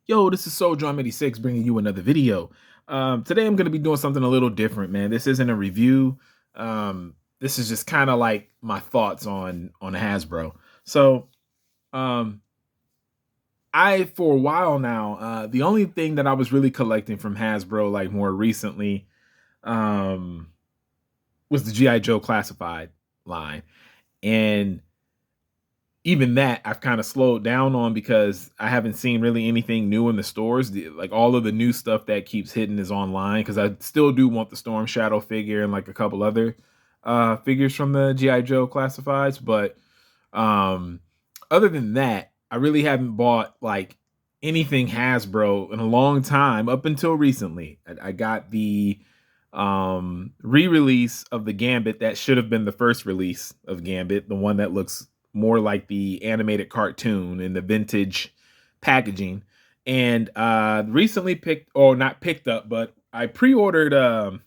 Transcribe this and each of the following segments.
Yo, this is SoulDrum86 bringing you another video. Today I'm going to be doing something a little different, man. This isn't a review. This is just kind of like my thoughts on Hasbro. So, um, I for a while now, the only thing that I was really collecting from Hasbro, like more recently, um, was the GI Joe Classified line, and even that I've kind of slowed down on because I haven't seen really anything new in the stores. Like all of the new stuff that keeps hitting is online because I still do want the Storm Shadow figure and like a couple other figures from the GI Joe classifieds. But um, other than that, I really haven't bought like anything Hasbro in a long time up until recently. I got the re-release of the Gambit that should have been the first release of Gambit, the one that looks more like the animated cartoon in the vintage packaging. And recently picked, or not picked up, but I pre-ordered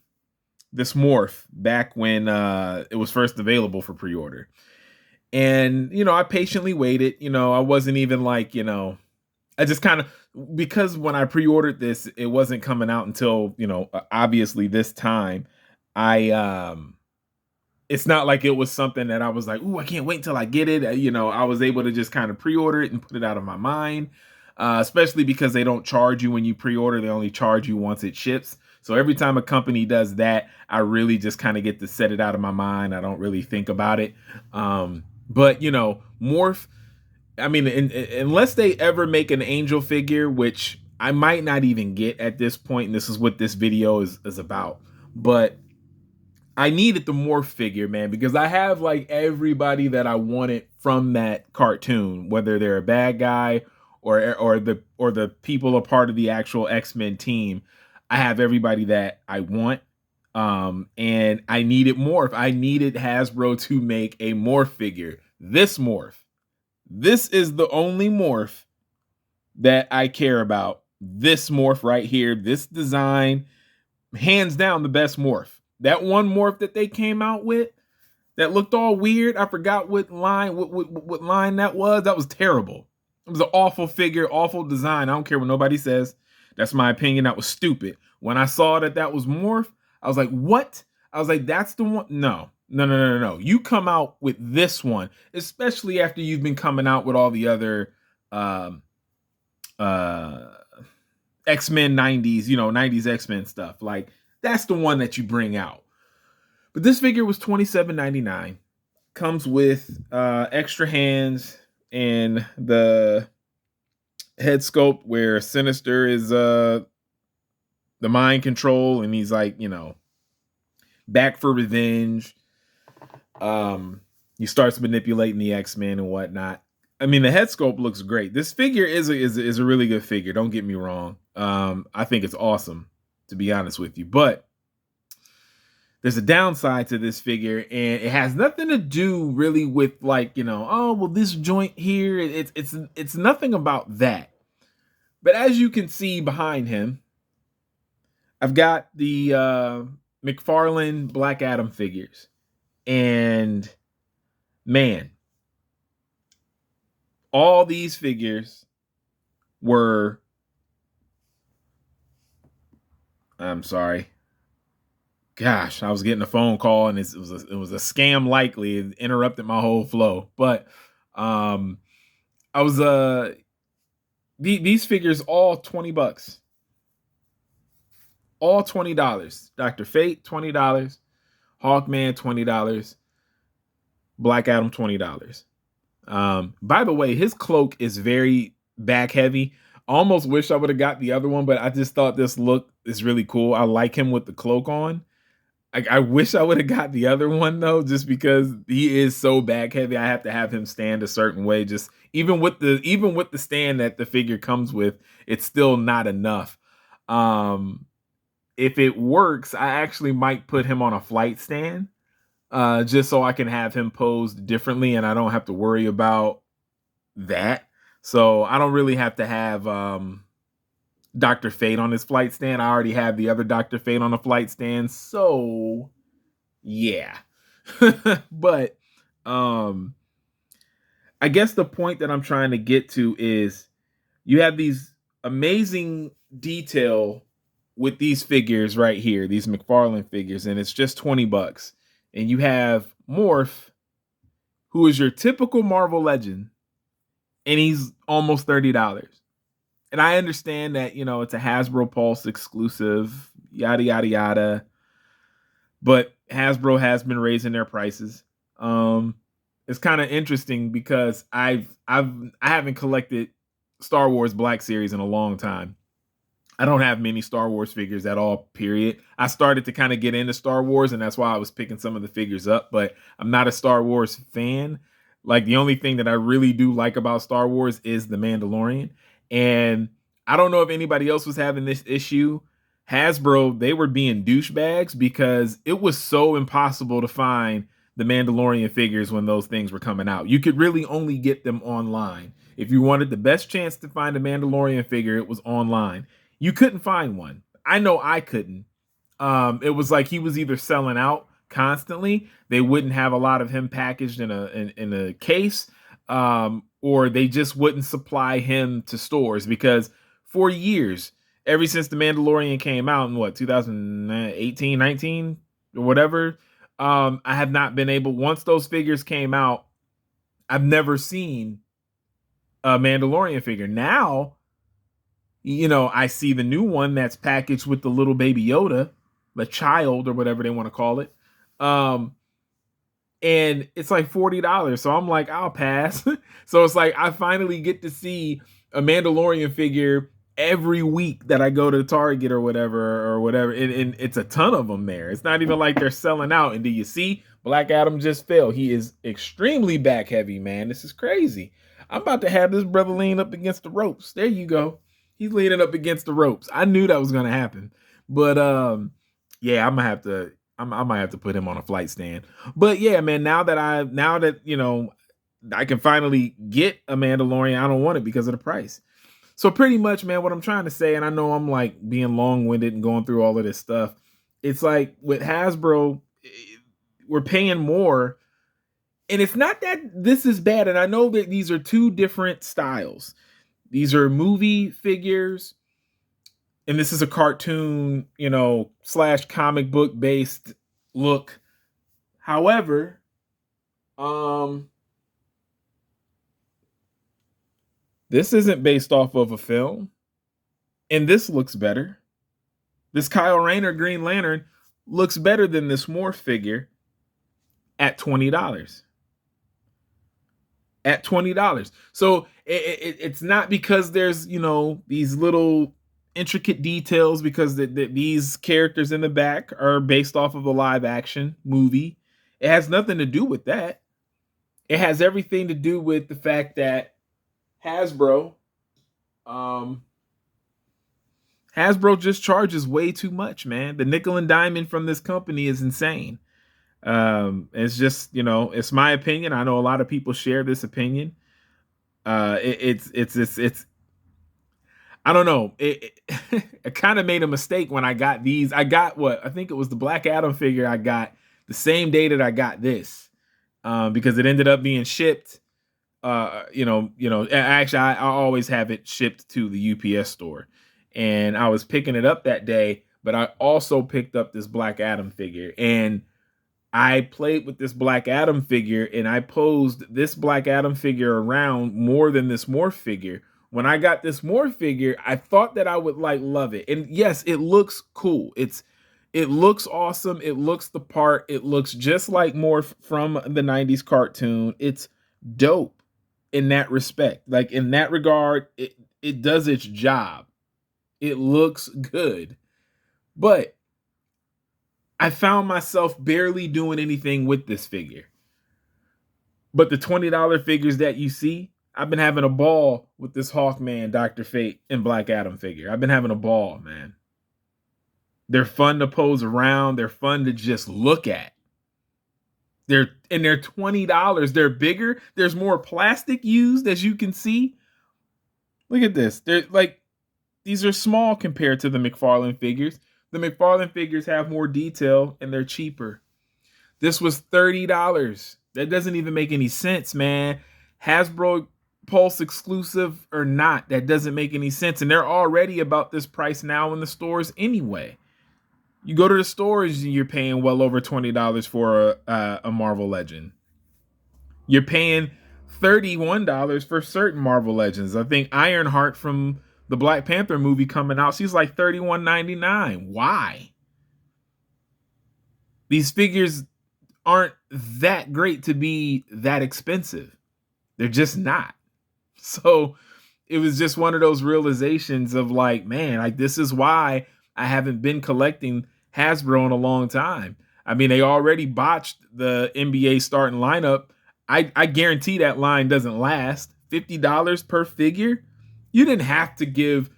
this morph back when it was first available for pre-order. And I patiently waited. I wasn't even like, I just kind of, because when I pre-ordered this, it wasn't coming out until, obviously this time. I It's not like it was something that I was like, "Ooh, I can't wait until I get it." I was able to just kind of pre-order it and put it out of my mind. Especially because they don't charge you when you pre-order; they only charge you once it ships. So every time a company does that, I really just kind of get to set it out of my mind. I don't really think about it. But Morph. I mean, unless they ever make an Angel figure, which I might not even get at this point, and this is what this video is about. But I needed the Morph figure, man, because I have like everybody that I wanted from that cartoon, whether they're a bad guy or the people a part of the actual X-Men team. I have everybody that I want. And I needed Morph. I needed Hasbro to make a Morph figure. This Morph. This is the only Morph that I care about. This Morph right here, this design, hands down the best Morph. That one Morph that they came out with that looked all weird. I forgot what line what line that was. That was terrible. It was an awful figure, awful design. I don't care what nobody says. That's my opinion. That was stupid. When I saw that was Morph, I was like, "What?" I was like, "That's the one." No, no, no, no, no, no. You come out with this one, especially after you've been coming out with all the other um, uh, X-Men 90s, 90s X-Men stuff. Like that's the one that you bring out. But this figure was $27.99. Comes with extra hands and the head sculpt where Sinister is the mind control and he's like, back for revenge. He starts manipulating the X-Men and whatnot. I mean, the head sculpt looks great. This figure is a really good figure. Don't get me wrong. I think it's awesome, to be honest with you. But there's a downside to this figure, and it has nothing to do really with like, oh well, this joint here. It's nothing about that. But as you can see behind him, I've got the McFarlane Black Adam figures, and man, all these figures were. I'm sorry. Gosh, I was getting a phone call and it was a scam. Likely, it interrupted my whole flow. But I was these figures all $20, all $20. Dr. Fate $20, Hawkman $20, Black Adam $20. By the way, his cloak is very back heavy. I almost wish I would have got the other one, but I just thought this look is really cool. I like him with the cloak on. I wish I would have got the other one though, just because he is so back heavy. I have to have him stand a certain way. Just even with the stand that the figure comes with, it's still not enough. Um, if it works, I actually might put him on a flight stand, just so I can have him posed differently, and I don't have to worry about that. So I don't really have to have Dr. Fate on his flight stand. I already have the other Dr. Fate on a flight stand. So yeah. But um I guess the point that I'm trying to get to is you have these amazing detail with these figures right here, these McFarlane figures, and it's just $20. And you have Morph, who is your typical Marvel legend, and he's almost $30. And I understand that, it's a Hasbro Pulse exclusive, yada yada yada. But Hasbro has been raising their prices. It's kind of interesting because I haven't collected Star Wars Black Series in a long time. I don't have many Star Wars figures at all, period. I started to kind of get into Star Wars, and that's why I was picking some of the figures up, but I'm not a Star Wars fan. Like, the only thing that I really do like about Star Wars is The Mandalorian. And I don't know if anybody else was having this issue. Hasbro, they were being douchebags because it was so impossible to find the Mandalorian figures when those things were coming out. You could really only get them online. If you wanted the best chance to find a Mandalorian figure, it was online. You couldn't find one. I know I couldn't. It was like he was either selling out constantly. They wouldn't have a lot of him packaged in a case, or they just wouldn't supply him to stores because for years, ever since The Mandalorian came out in 2018, 19 or whatever, I have not been able, once those figures came out, I've never seen a Mandalorian figure. Now, I see the new one that's packaged with the little baby Yoda, the child or whatever they want to call it. And it's like $40. So I'm like, I'll pass. So it's like, I finally get to see a Mandalorian figure every week that I go to Target or whatever. And it's a ton of them there. It's not even like they're selling out. And do you see Black Adam just fell? He is extremely back heavy, man. This is crazy. I'm about to have this brother lean up against the ropes. There you go. He's leaning up against the ropes. I knew that was going to happen. But yeah, I might have to put him on a flight stand. But yeah, man, now that I can finally get a Mandalorian, I don't want it because of the price. So pretty much, man, what I'm trying to say, and I know I'm like being long-winded and going through all of this stuff, it's like with Hasbro, we're paying more. And it's not that this is bad. And I know that these are two different styles. These are movie figures, and this is a cartoon, / comic book based look. However, this isn't based off of a film, and this looks better. This Kyle Rayner Green Lantern looks better than this Morph figure at $20. At $20. So it's not because there's, these little intricate details because these characters in the back are based off of a live action movie. It has nothing to do with that. It has everything to do with the fact that Hasbro just charges way too much, man. The nickel and diamond from this company is insane. It's just, it's my opinion. I know a lot of people share this opinion. It's I don't know. I kind of made a mistake when I got these. I got I think it was the Black Adam figure I got the same day that I got this, because it ended up being shipped. Actually, I always have it shipped to the UPS store, and I was picking it up that day. But I also picked up this Black Adam figure, and I played with this Black Adam figure, and I posed this Black Adam figure around more than this Morph figure. When I got this Morph figure, I thought that I would love it. And yes, it looks cool. It looks awesome. It looks the part. It looks just like Morph from the 90s cartoon. It's dope in that respect. Like, in that regard, it does its job. It looks good. But I found myself barely doing anything with this figure. But the $20 figures that you see, I've been having a ball with this Hawkman, Dr. Fate, and Black Adam figure. I've been having a ball, man. They're fun to pose around. They're fun to just look at. They're $20. They're bigger. There's more plastic used, as you can see. Look at this. These are small compared to the McFarlane figures. The McFarlane figures have more detail and they're cheaper. This was $30. That doesn't even make any sense, man. Hasbro Pulse exclusive or not, that doesn't make any sense. And they're already about this price now in the stores anyway. You go to the stores, you're paying well over $20 for a Marvel Legend. You're paying $31 for certain Marvel Legends. I think Ironheart from the Black Panther movie coming out, she's like $31.99. Why? These figures aren't that great to be that expensive. They're just not. So it was just one of those realizations of like, man, like this is why I haven't been collecting Hasbro in a long time. I mean, they already botched the NBA starting lineup. I guarantee that line doesn't last. $50 per figure. You didn't have to give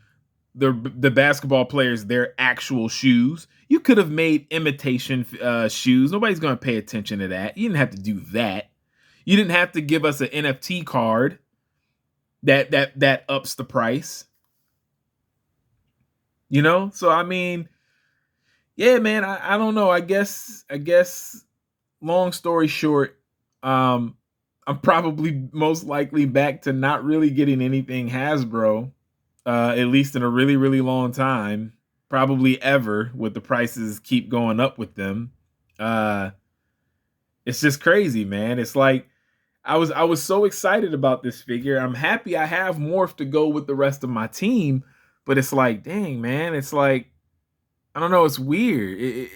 the basketball players their actual shoes. You could have made imitation shoes. Nobody's going to pay attention to that. You didn't have to do that. You didn't have to give us an NFT card that ups the price. You know? So I mean, yeah, man, I don't know. I guess long story short, I'm probably most likely back to not really getting anything Hasbro, at least in a really, really long time, probably ever, with the prices keep going up with them. It's just crazy, man. It's like I was so excited about this figure. I'm happy I have Morph to go with the rest of my team, but it's like, dang, man, it's like, I don't know, it's weird.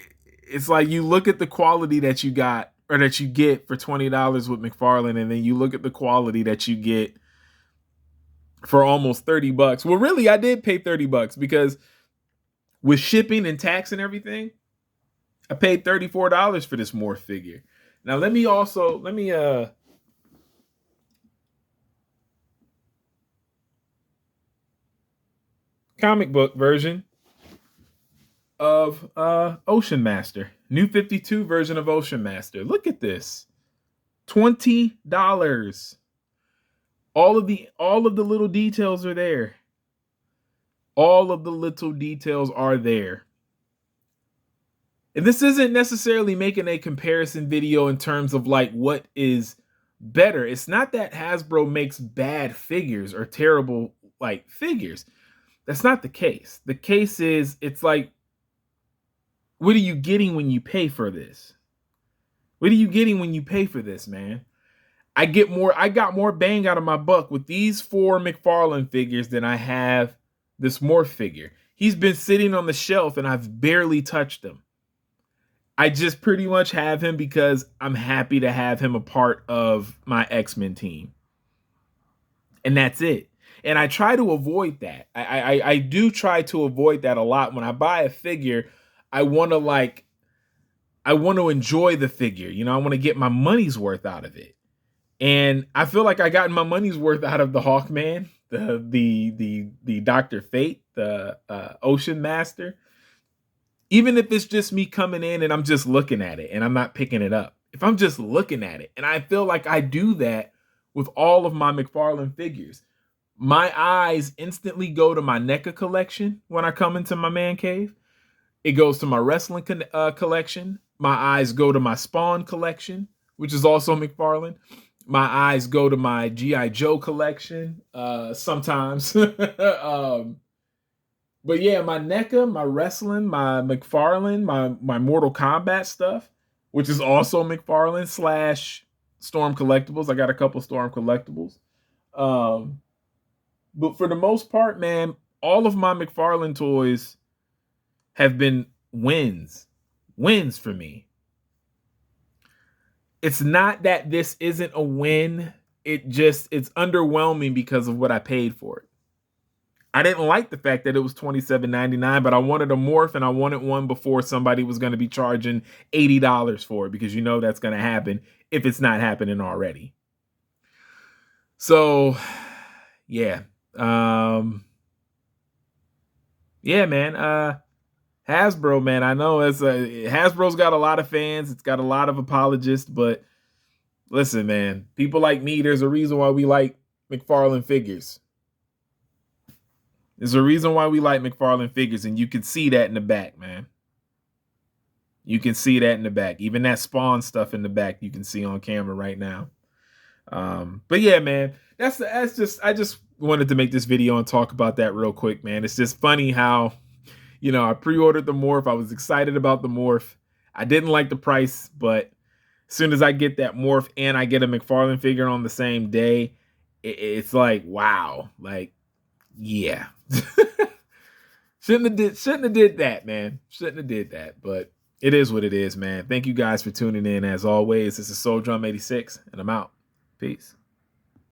It's like you look at the quality that you got or that you get for $20 with McFarlane, and then you look at the quality that you get for almost $30. Well, really, I did pay $30 because with shipping and tax and everything, I paid $34 for this Morph figure. Now let me comic book version of Ocean Master. New 52 version of Ocean Master. Look at this. $20. All of the little details are there. All of the little details are there. And this isn't necessarily making a comparison video in terms of like what is better. It's not that Hasbro makes bad figures or terrible like figures. That's not the case. The case is it's like, what are you getting when you pay for this? What are you getting when you pay for this, man? I got more bang out of my buck with these 4 McFarlane figures than I have this Morph figure. He's been sitting on the shelf and I've barely touched him. I just pretty much have him because I'm happy to have him a part of my X-Men team. And that's it. And I try to avoid that. I do try to avoid that a lot. When I buy a figure, I want to enjoy the figure. You know, I want to get my money's worth out of it. And I feel like I got my money's worth out of the Hawkman, the Dr. Fate, the Ocean Master. Even if it's just me coming in and I'm just looking at it and I'm not picking it up. If I'm just looking at it, and I feel like I do that with all of my McFarlane figures. My eyes instantly go to my NECA collection when I come into my man cave. It goes to my wrestling collection. My eyes go to my Spawn collection, which is also McFarlane. My eyes go to my G.I. Joe collection sometimes. But yeah, my NECA, my wrestling, my McFarlane, my Mortal Kombat stuff, which is also McFarlane / Storm Collectibles. I got a couple Storm Collectibles. But for the most part, man, all of my McFarlane toys have been wins for me. It's not that this isn't a win. It's underwhelming because of what I paid for it. I didn't like the fact that it was $27.99, but I wanted a Morph and I wanted one before somebody was going to be charging $80 for it, because you know that's going to happen if it's not happening already. So, yeah. Yeah, man. Hasbro, man, I know Hasbro's got a lot of fans. It's got a lot of apologists, but listen, man, people like me, there's a reason why we like McFarlane figures. There's a reason why we like McFarlane figures, and you can see that in the back, man. You can see that in the back. Even that Spawn stuff in the back, you can see on camera right now. But yeah, man, that's just I just wanted to make this video and talk about that real quick, man. It's just funny how, I pre-ordered the morph. I was excited about the morph. I didn't like the price, but as soon as I get that morph and I get a McFarlane figure on the same day, it's like, wow, like, yeah. Shouldn't have did that, man. Shouldn't have did that, but it is what it is, man. Thank you guys for tuning in. As always, this is Soul Drum 86, and I'm out. Peace.